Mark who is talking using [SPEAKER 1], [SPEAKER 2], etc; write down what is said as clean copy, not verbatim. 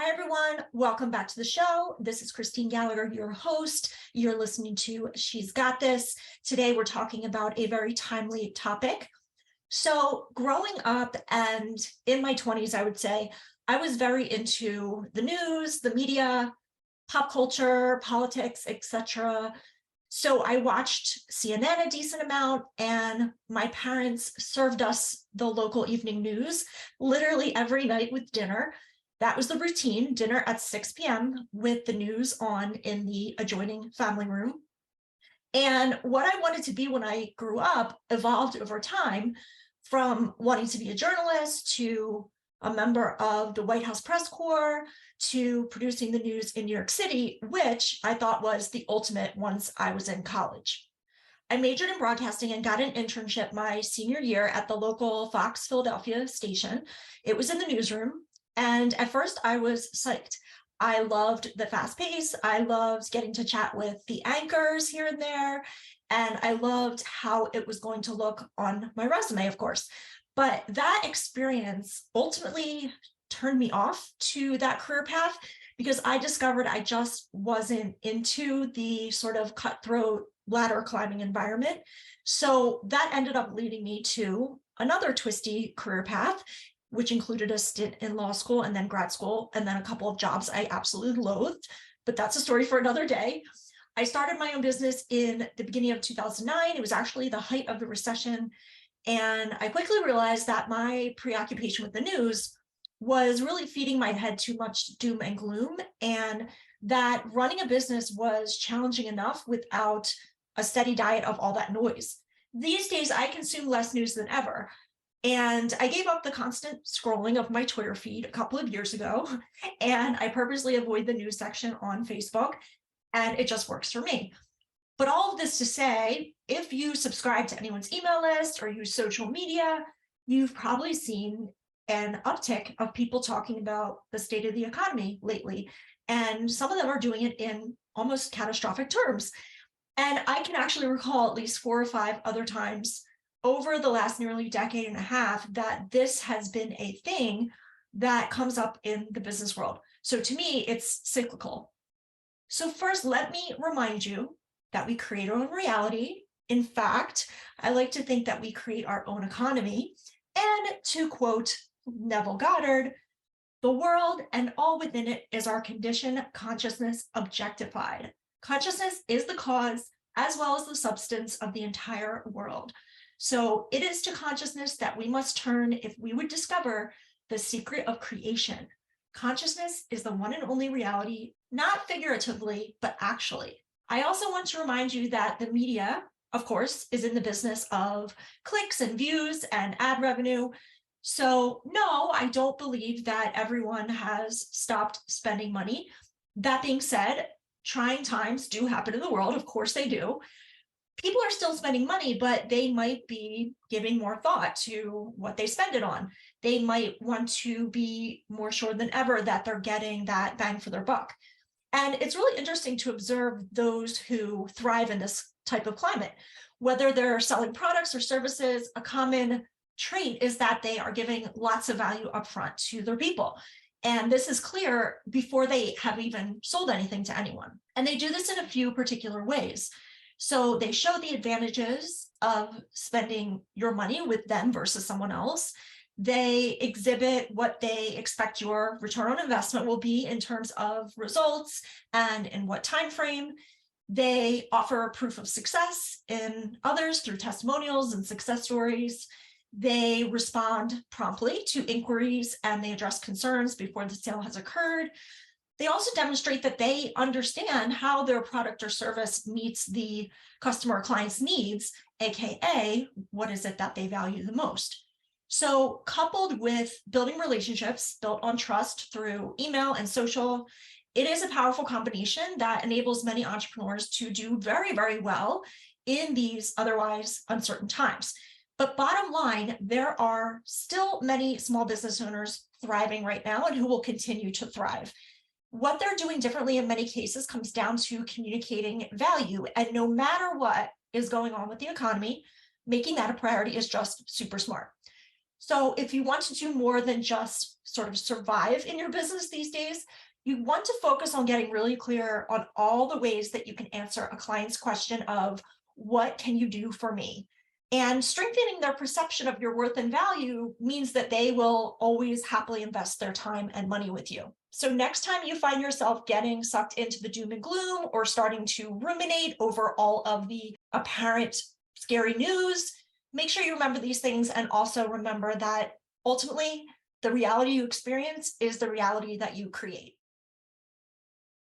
[SPEAKER 1] Hi, everyone. Welcome back to the show. This is Christine Gallagher, your host. You're listening to She's Got This. Today, we're talking about a very timely topic. So growing up and in my 20s, I would say, I was very into the news, the media, pop culture, politics, etc. So I watched CNN a decent amount, and my parents served us the local evening news literally every night with dinner. That was the routine, dinner at 6 p.m. with the news on in the adjoining family room. And what I wanted to be when I grew up evolved over time, from wanting to be a journalist to a member of the White House press corps to producing the news in New York City, which I thought was the ultimate once I was in college. I majored in broadcasting and got an internship my senior year at the local Fox Philadelphia station. It was in the newsroom. And at first I was psyched. I loved the fast pace. I loved getting to chat with the anchors here and there. And I loved how it was going to look on my resume, of course. But that experience ultimately turned me off to that career path because I discovered I just wasn't into the sort of cutthroat ladder climbing environment. So that ended up leading me to another twisty career path, which included a stint in law school and then grad school, and then a couple of jobs I absolutely loathed, but that's a story for another day. I started my own business in the beginning of 2009. It was actually the height of the recession. And I quickly realized that my preoccupation with the news was really feeding my head too much doom and gloom, and that running a business was challenging enough without a steady diet of all that noise. These days, I consume less news than ever. And I gave up the constant scrolling of my Twitter feed a couple of years ago, and I purposely avoid the news section on Facebook, and it just works for me. But all of this to say, if you subscribe to anyone's email list or use social media, you've probably seen an uptick of people talking about the state of the economy lately. And some of them are doing it in almost catastrophic terms. And I can actually recall at least 4 or 5 other times over the last nearly decade and a half that this has been a thing that comes up in the business world. So to me, it's cyclical. So first, let me remind you that we create our own reality. In fact, I like to think that we create our own economy. And to quote Neville Goddard, the world and all within it is our conditioned consciousness objectified. Consciousness is the cause as well as the substance of the entire world. So it is to consciousness that we must turn if we would discover the secret of creation. Consciousness is the one and only reality, not figuratively, but actually. I also want to remind you that the media, of course, is in the business of clicks and views and ad revenue. So no, I don't believe that everyone has stopped spending money. That being said, trying times do happen in the world. Of course they do. People are still spending money, but they might be giving more thought to what they spend it on. They might want to be more sure than ever that they're getting that bang for their buck. And it's really interesting to observe those who thrive in this type of climate. Whether they're selling products or services, a common trait is that they are giving lots of value upfront to their people. And this is clear before they have even sold anything to anyone. And they do this in a few particular ways. So they show the advantages of spending your money with them versus someone else. They exhibit what they expect your return on investment will be in terms of results and in what time frame. They offer proof of success in others through testimonials and success stories. They respond promptly to inquiries and they address concerns before the sale has occurred. They also demonstrate that they understand how their product or service meets the customer or client's needs, aka what is it that they value the most. So coupled with building relationships built on trust through email and social, it is a powerful combination that enables many entrepreneurs to do very, very well in these otherwise uncertain times. But bottom line, there are still many small business owners thriving right now and who will continue to thrive. What they're doing differently in many cases comes down to communicating value. And no matter what is going on with the economy, making that a priority is just super smart. So if you want to do more than just sort of survive in your business these days, you want to focus on getting really clear on all the ways that you can answer a client's question of, what can you do for me? And strengthening their perception of your worth and value means that they will always happily invest their time and money with you. So next time you find yourself getting sucked into the doom and gloom or starting to ruminate over all of the apparent scary news, make sure you remember these things, and also remember that ultimately the reality you experience is the reality that you create.